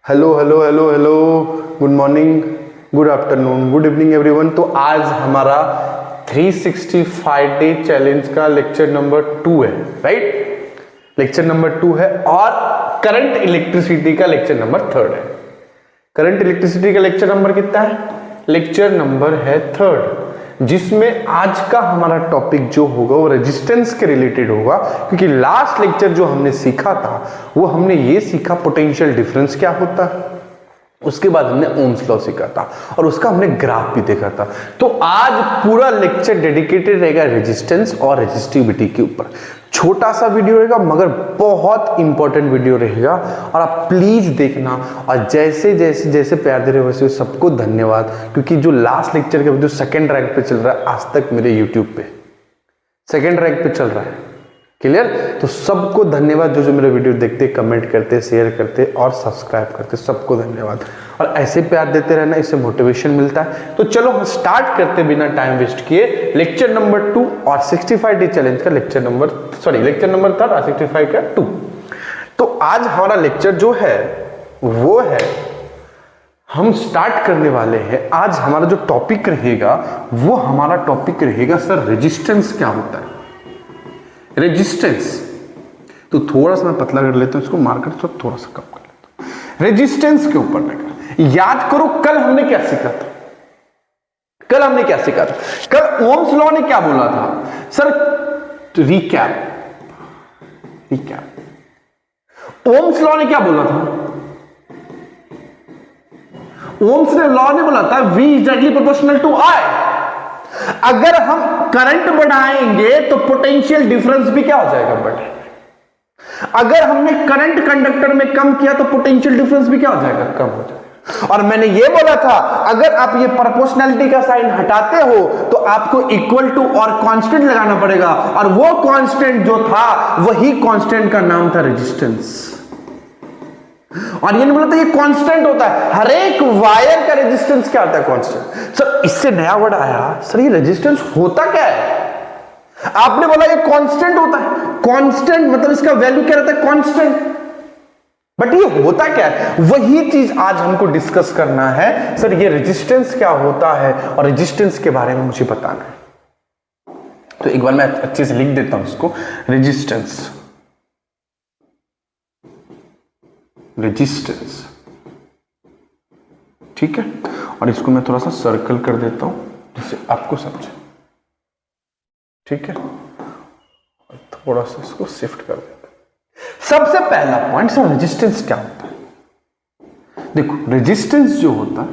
Hello hello hello hello, good morning, good afternoon, good evening everyone. तो आज हमारा 365 day challenge का lecture number 2 है, राइट? लेक्चर नंबर 2 है और करंट इलेक्ट्रिसिटी का लेक्चर नंबर 3 है। करंट इलेक्ट्रिसिटी का लेक्चर नंबर कितना है? लेक्चर नंबर है 3, जिसमें आज का हमारा टॉपिक जो होगा वो रेजिस्टेंस के रिलेटेड होगा, क्योंकि लास्ट लेक्चर जो हमने सीखा था वो हमने ये सीखा पोटेंशियल डिफरेंस क्या होता है, उसके बाद हमने ओम्स लॉ सीखा था और उसका हमने ग्राफ भी देखा था। तो आज पूरा लेक्चर डेडिकेटेड रहेगा रेजिस्टेंस और रेजिस्टिविटी के ऊपर। छोटा सा वीडियो रहेगा मगर बहुत इंपॉर्टेंट वीडियो रहेगा और आप प्लीज देखना। और जैसे जैसे जैसे प्यार दे रहे हो वैसे सबको धन्यवाद, क्योंकि जो लास्ट लेक्चर का जो सेकंड रैंक पे चल रहा है आज तक मेरे यूट्यूब पे सेकंड रैंक पे चल रहा है, क्लियर? तो सबको धन्यवाद जो जो मेरे वीडियो देखते, कमेंट करते, शेयर करते और सब्सक्राइब करते, सबको धन्यवाद। और ऐसे प्यार देते रहना, इससे मोटिवेशन मिलता है। तो चलो हम स्टार्ट करते बिना टाइम वेस्ट किए लेक्चर नंबर 2 और 65 डे चैलेंज का लेक्चर नंबर 3 और 65 का 2। तो आज हमारा लेक्चर जो है वो है, हम स्टार्ट करने वाले हैं। आज हमारा जो टॉपिक रहेगा वो हमारा टॉपिक रहेगा सर रेजिस्टेंस क्या होता है। रेजिस्टेंस तो थोड़ा सा मैं पतला कर लेता हूं इसको, मार्कर थोड़ा सा कम कर लेता हूं। रेजिस्टेंस के ऊपर रहेगा। याद करो कल हमने क्या सीखा था? कल ओम्स लॉ ने क्या बोला था सर? रिकैप ओम्स लॉ ने क्या बोला था? ओम्स ने लॉ ने बोला था V is directly proportional to I। अगर हम करंट बढ़ाएंगे तो पोटेंशियल डिफरेंस भी क्या हो जाएगा? बढ़ेगा। अगर हमने करंट कंडक्टर में कम किया तो पोटेंशियल डिफरेंस भी क्या हो जाएगा? कम हो जाएगा। और मैंने ये बोला था अगर आप ये प्रोपोर्शनैलिटी का साइन हटाते हो तो आपको इक्वल टू और कांस्टेंट लगाना पड़ेगा, और वो कांस्टेंट जो था वही कांस्टेंट का नाम था रेजिस्टेंस। और ये नहीं बोला था ये कांस्टेंट होता है, हर एक वायर का रेजिस्टेंस क्या होता है? कांस्टेंट। सर इससे नया वर्ड आया, सर ये रेजिस्टेंस होता क्या है? आपने बोला ये कांस्टेंट होता है। कांस्टेंट मतलब इसका वैल्यू क्या रहता है? कांस्टेंट। बट ये होता क्या है? वही चीज आज हमको डिस्कस करना है। सर ये रेजिस्टेंस क्या होता है और रेजिस्टेंस के बारे में मुझे बताना है। तो एक बार मैं अच्छे से लिख देता हूं इसको, रेजिस्टेंस। ठीक है, और इसको मैं थोड़ा सा सर्कल कर देता हूं जिससे आपको समझे। ठीक है, और थोड़ा सा इसको शिफ्ट कर देता हूं। सबसे पहला पॉइंट सर रेजिस्टेंस क्या होता है? देखो रेजिस्टेंस जो होता है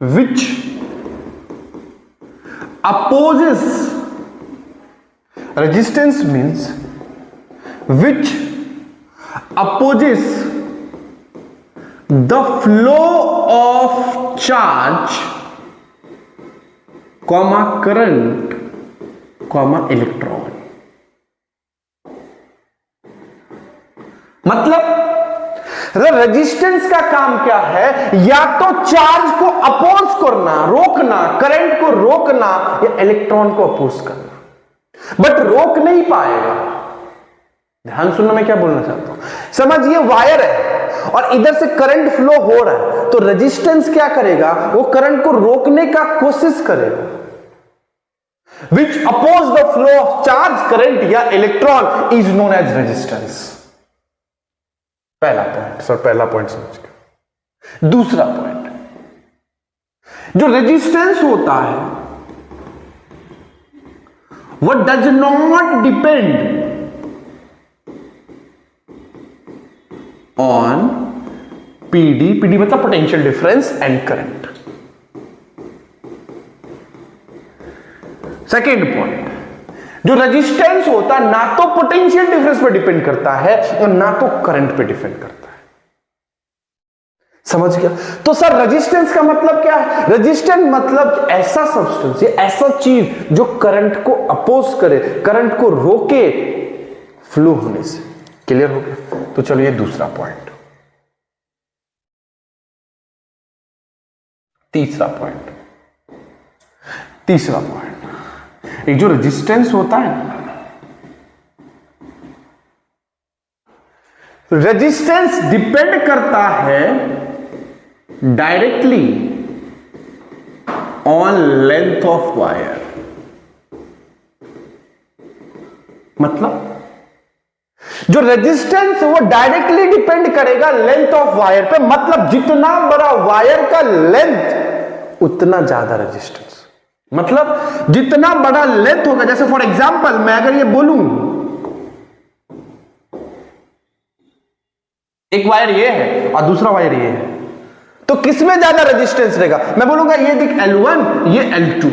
विच opposes, resistance means which opposes the flow of charge, current, electron। मतलब रेजिस्टेंस का काम क्या है? या तो चार्ज को अपोज करना, रोकना, करंट को रोकना, या इलेक्ट्रॉन को अपोज करना, बट रोक नहीं पाएगा। ध्यान सुनना मैं क्या बोलना चाहता हूं। समझिए वायर है और इधर से करंट फ्लो हो रहा है, तो रेजिस्टेंस क्या करेगा? वो करंट को रोकने का कोशिश करेगा। Which oppose the flow of charge, current या electron is known as resistance. पहला पॉइंट सर, पहला पॉइंट समझ गए। दूसरा पॉइंट, जो रेजिस्टेंस होता है what does not depend on PD मतलब potential difference and current. Second point, जो रेजिस्टेंस होता है ना तो पोटेंशियल डिफरेंस पर डिपेंड करता है और ना तो करंट पे डिपेंड करता है। समझ गया? तो सर रेजिस्टेंस का मतलब क्या है? रेजिस्टेंस मतलब ऐसा सब्सटेंस, ऐसा चीज जो करंट को अपोज करे, करंट को रोके फ्लो होने से। क्लियर हो गया? तो चलो ये दूसरा पॉइंट। तीसरा पॉइंट, ये जो रेजिस्टेंस होता है रेजिस्टेंस डिपेंड करता है directly on length of wire. मतलब जो रेजिस्टेंस वो डायरेक्टली डिपेंड करेगा लेंथ ऑफ वायर पे, मतलब जितना बड़ा वायर का लेंथ उतना ज्यादा रेजिस्टेंस। मतलब जितना बड़ा लेंथ होगा, जैसे फॉर एग्जांपल मैं अगर ये बोलूं एक वायर ये है और दूसरा वायर ये है, तो किसमें ज्यादा रेजिस्टेंस रहेगा? मैं बोलूंगा ये देख L1 ये L2,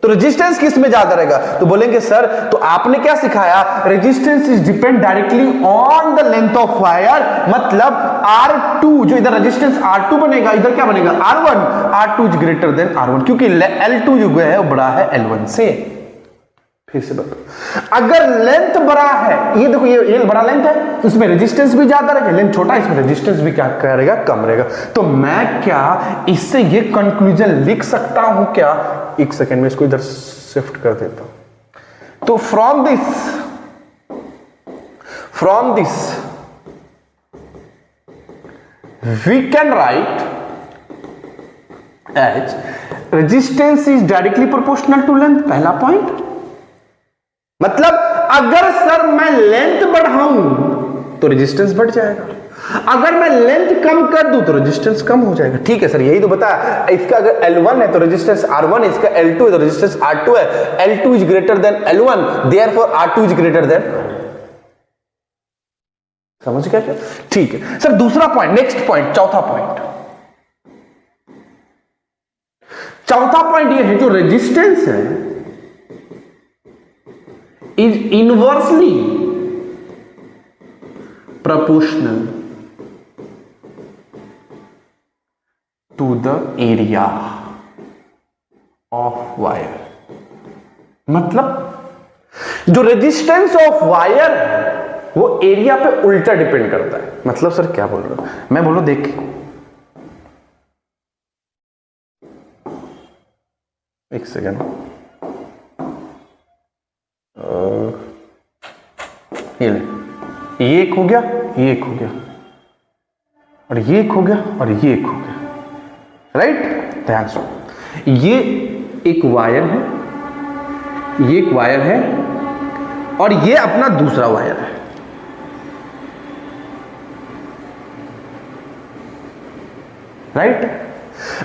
तो रेजिस्टेंस किस में ज्यादा रहेगा? तो बोलेंगे सर तो आपने क्या सिखाया, resistance is depend directly on the length of wire, मतलब R2 जो इधर रेजिस्टेंस R2 बनेगा, इधर क्या बनेगा R1, R2 is greater than R1, क्योंकि L2 जो है वो बड़ा है L1 से। फिर से बताओ, अगर लेंथ बड़ा है, ये देखो ये बड़ा लेंथ है, इसमें रेजिस्टेंस भी ज्यादा रहेगा, लेंथ छोटा है इसमें रेजिस्टेंस भी क्या करेगा, कम रहेगा। तो मैं क्या इससे ये कंक्लूजन लिख सकता हूं क्या? एक सेकेंड में इसको इधर शिफ्ट कर देता हूं। तो from this we can write as resistance is directly proportional to length, पहला पॉइंट। मतलब अगर सर मैं लेंथ बढ़ाऊं तो रेजिस्टेंस बढ़ जाएगा, अगर मैं लेंथ कम कर दूं तो रेजिस्टेंस कम हो जाएगा। ठीक है सर, यही तो बताया। इसका अगर L1 है तो रेजिस्टेंस R1 है, इसका L2 है तो रेजिस्टेंस R2 है। L2 is greater than L1, therefore R2 is greater than. समझ गया क्या? ठीक है सर, दूसरा पॉइंट, नेक्स्ट पॉइंट, चौथा पॉइंट। चौथा पॉइंट ये है जो रेजिस्टेंस है is inversely proportional to the area of wire। मतलब जो रेजिस्टेंस ऑफ वायर है वो एरिया पे उल्टा डिपेंड करता है। मतलब सर क्या बोल रहा हूं मैं? बोलो देख, एक सेकेंड, ये ले, ये एक हो गया, ये एक हो गया, और ये एक हो गया, और ये एक हो गया, राइट? ध्यान सुनो, ये एक वायर है, ये एक वायर है, और ये अपना दूसरा वायर है। राइट?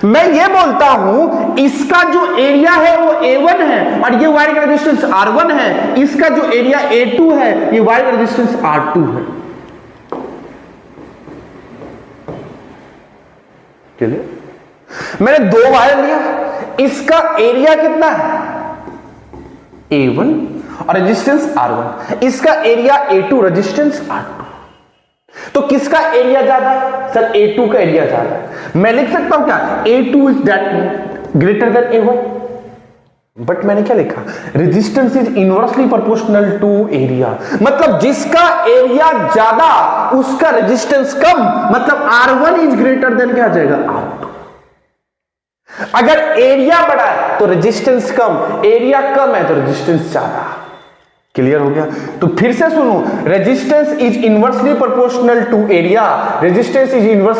मैं ये बोलता हूं इसका जो एरिया है वो A1 है और ये वायर का रेजिस्टेंस R1 है, इसका जो एरिया A2 है ये वायर का रेजिस्टेंस R2 है। क्लियर? मैंने दो वायर लिया, इसका एरिया कितना है A1 और रेजिस्टेंस R1, इसका एरिया A2 रेजिस्टेंस R2। तो किसका एरिया ज्यादा है सर? A2 का एरिया ज्यादा है। मैं लिख सकता हूं क्या, A2 is that greater than A1, but मैंने क्या लिखा, resistance is inversely proportional to area. मतलब जिसका एरिया ज्यादा उसका रेजिस्टेंस कम, मतलब R1 इज ग्रेटर देन क्या आ जाएगा R2। अगर एरिया बड़ा है तो रेजिस्टेंस कम, एरिया कम है तो रेजिस्टेंस ज्यादा। क्लियर हो गया? तो फिर से सुनो, resistance is inversely proportional to area, resistance is inverse